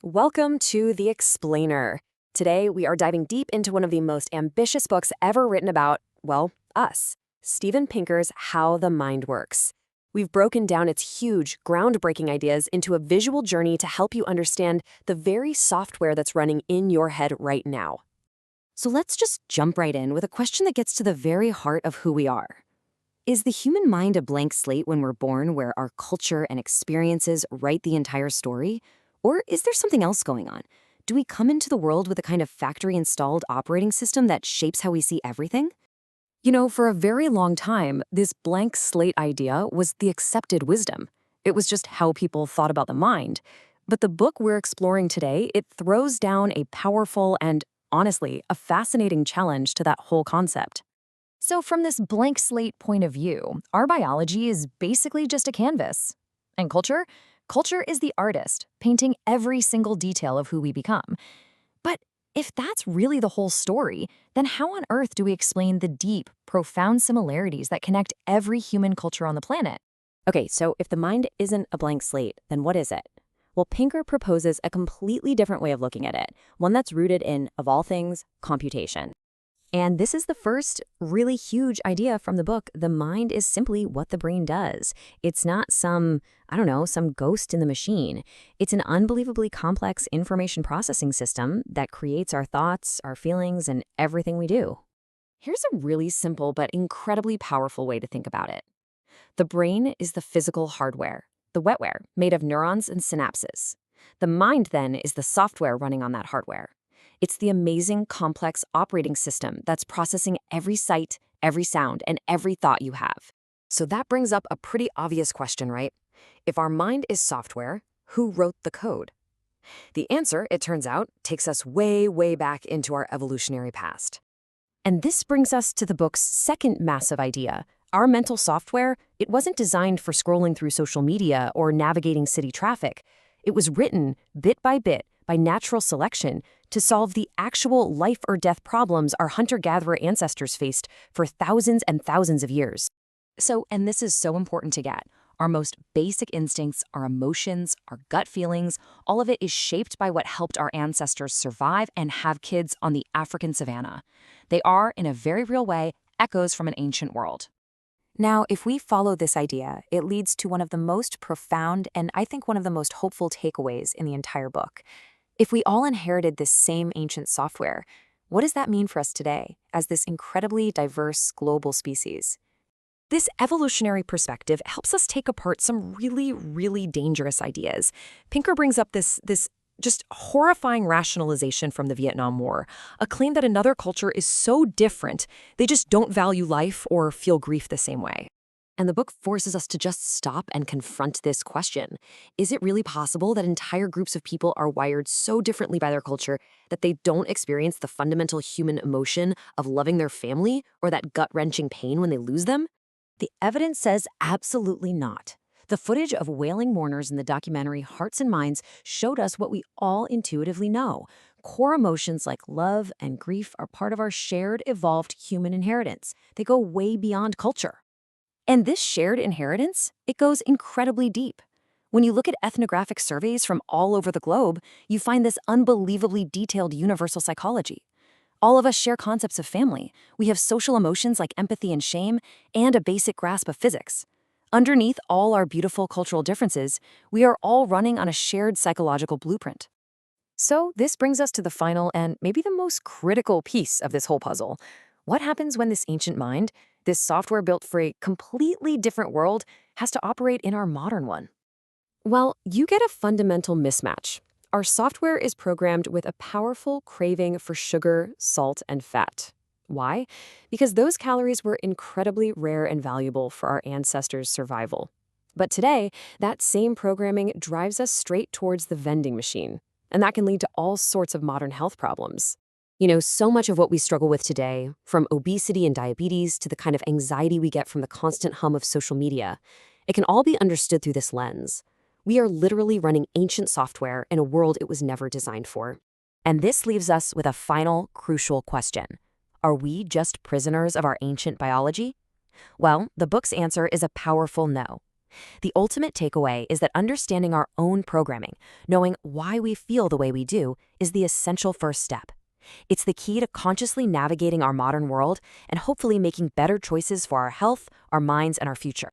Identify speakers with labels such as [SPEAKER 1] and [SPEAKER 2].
[SPEAKER 1] Welcome to The Explainer. Today, we are diving deep into one of the most ambitious books ever written about, well, us, Steven Pinker's How the Mind Works. We've broken down its huge, groundbreaking ideas into a visual journey to help you understand the very software that's running in your head right now. So let's just jump right in with a question that gets to the very heart of who we are. Is the human mind a blank slate when we're born where our culture and experiences write the entire story? Or is there something else going on? Do we come into the world with a kind of factory-installed operating system that shapes how we see everything? For a very long time, this blank slate idea was the accepted wisdom. It was just how people thought about the mind. But the book we're exploring today, it throws down a powerful and, honestly, a fascinating challenge to that whole concept.
[SPEAKER 2] So from this blank slate point of view, our biology is basically just a canvas. And culture? Culture is the artist, painting every single detail of who we become. But if that's really the whole story, then how on earth do we explain the deep, profound similarities that connect every human culture on the planet?
[SPEAKER 1] Okay, so if the mind isn't a blank slate, then what is it? Well, Pinker proposes a completely different way of looking at it, one that's rooted in, of all things, computation. And this is the first really huge idea from the book. The mind is simply what the brain does. It's not some ghost in the machine. It's an unbelievably complex information processing system that creates our thoughts, our feelings, and everything we do. Here's a really simple but incredibly powerful way to think about it. The brain is the physical hardware, the wetware, made of neurons and synapses. The mind, then, is the software running on that hardware. It's the amazing, complex operating system that's processing every sight, every sound, and every thought you have. So that brings up a pretty obvious question, right? If our mind is software, who wrote the code? The answer, it turns out, takes us way, way back into our evolutionary past. And this brings us to the book's second massive idea. Our mental software, it wasn't designed for scrolling through social media or navigating city traffic. It was written, bit by natural selection, to solve the actual life-or-death problems our hunter-gatherer ancestors faced for thousands and thousands of years. So, and this is so important to get, our most basic instincts, our emotions, our gut feelings, all of it is shaped by what helped our ancestors survive and have kids on the African savanna. They are, in a very real way, echoes from an ancient world. Now, if we follow this idea, it leads to one of the most profound and I think one of the most hopeful takeaways in the entire book. If we all inherited this same ancient software, what does that mean for us today as this incredibly diverse global species? This evolutionary perspective helps us take apart some really, really dangerous ideas. Pinker brings up this just horrifying rationalization from the Vietnam War, a claim that another culture is so different, they just don't value life or feel grief the same way. And the book forces us to just stop and confront this question. Is it really possible that entire groups of people are wired so differently by their culture that they don't experience the fundamental human emotion of loving their family or that gut-wrenching pain when they lose them? The evidence says absolutely not. The footage of wailing mourners in the documentary Hearts and Minds showed us what we all intuitively know. Core emotions like love and grief are part of our shared, evolved human inheritance. They go way beyond culture. And this shared inheritance, it goes incredibly deep. When you look at ethnographic surveys from all over the globe, you find this unbelievably detailed universal psychology. All of us share concepts of family. We have social emotions like empathy and shame, and a basic grasp of physics. Underneath all our beautiful cultural differences, we are all running on a shared psychological blueprint. So this brings us to the final and maybe the most critical piece of this whole puzzle. What happens when this ancient mind, this software built for a completely different world, has to operate in our modern one? Well, you get a fundamental mismatch. Our software is programmed with a powerful craving for sugar, salt, and fat. Why? Because those calories were incredibly rare and valuable for our ancestors' survival. But today, that same programming drives us straight towards the vending machine, and that can lead to all sorts of modern health problems. So much of what we struggle with today, from obesity and diabetes to the kind of anxiety we get from the constant hum of social media, it can all be understood through this lens. We are literally running ancient software in a world it was never designed for. And this leaves us with a final, crucial question. Are we just prisoners of our ancient biology? Well, the book's answer is a powerful no. The ultimate takeaway is that understanding our own programming, knowing why we feel the way we do, is the essential first step. It's the key to consciously navigating our modern world and hopefully making better choices for our health, our minds, and our future.